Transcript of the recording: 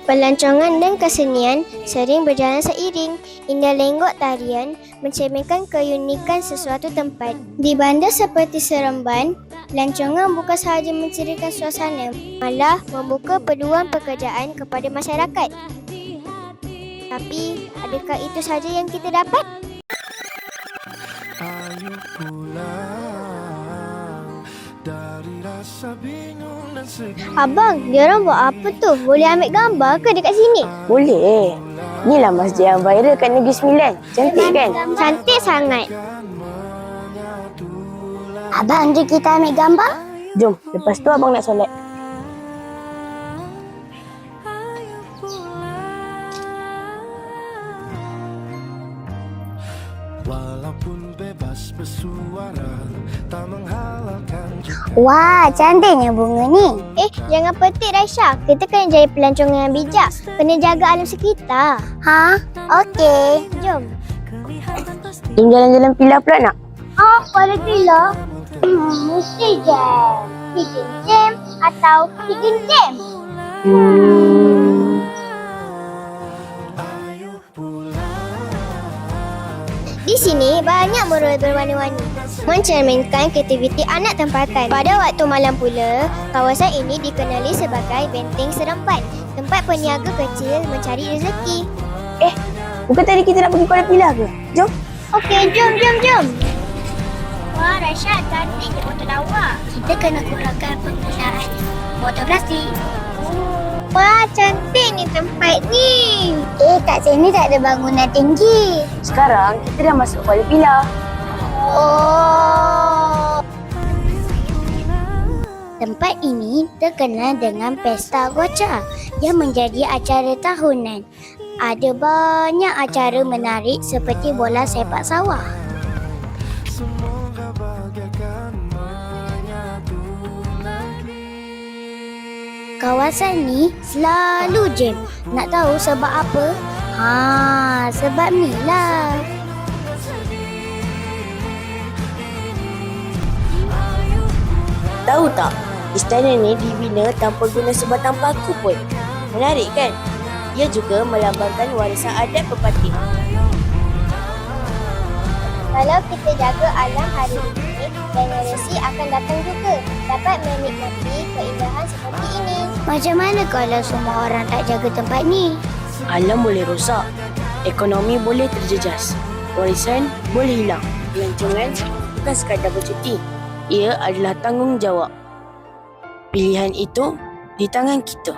Pelancongan dan kesenian sering berjalan seiring. Indah lenggok tarian mencerminkan keunikan sesuatu tempat. Di bandar seperti Seremban, pelancongan bukan sahaja mencerikan suasana, malah membuka peluang pekerjaan kepada masyarakat. Tapi, adakah itu sahaja yang kita dapat? Ayo pulang dari rasa bingung dan sedih. Abang, diorang buat apa tu? Boleh ambil gambar ke dekat sini? Boleh. Inilah masjid yang viral kat Negeri Sembilan. Cantik kan? Cantik sangat. Abang, jom kita ambil gambar. Jom, lepas tu abang nak solat. Walaupun bebas bersuara, tak menghalalkan juga. Wah, cantiknya bunga ni. Jangan petik Raisya. Kita kena jadi pelancongan yang bijak. Kena jaga alam sekitar. Ha? Okey. Jom. Jom jalan-jalan Pilar pula nak? Pada Pilar? Mesti jam. Hidden gem atau hidden gem? Di sini banyak mural berwarna-warni mencerminkan kreativiti anak tempatan. Pada waktu malam pula, kawasan ini dikenali sebagai Benteng Seremban, tempat peniaga kecil mencari rezeki. Bukan tadi kita nak pergi Kuala Pilar ke? Jom. Okey, jom. Wah, Raisya, cantiknya botol lawa. Kita kena kurangkan penggunaan botol plastik. Wah, cantik ni tempat ni. Kat sini tak ada bangunan tinggi. Sekarang kita dah masuk Kuala Pilar. Oh. Tempat ini terkenal dengan Pesta Goca yang menjadi acara tahunan. Ada banyak acara menarik seperti bola sepak sawah. Semoga bagaikan menyatu lagi. Kawasan ni selalu jam. Nak tahu sebab apa? Sebab ni lah. Tahu tak? Istana ni dibina tanpa guna sebatang paku pun. Menarik kan? Ia juga melambangkan warisan adat pepatih. Kalau kita jaga alam hari ini, generasi akan datang juga dapat menikmati keindahan seperti ini. Macam mana kalau semua orang tak jaga tempat ni? Alam boleh rosak. Ekonomi boleh terjejas. Warisan boleh hilang. Pelancongan bukan sekadar bercuti. Ia adalah tanggungjawab. Pilihan itu di tangan kita.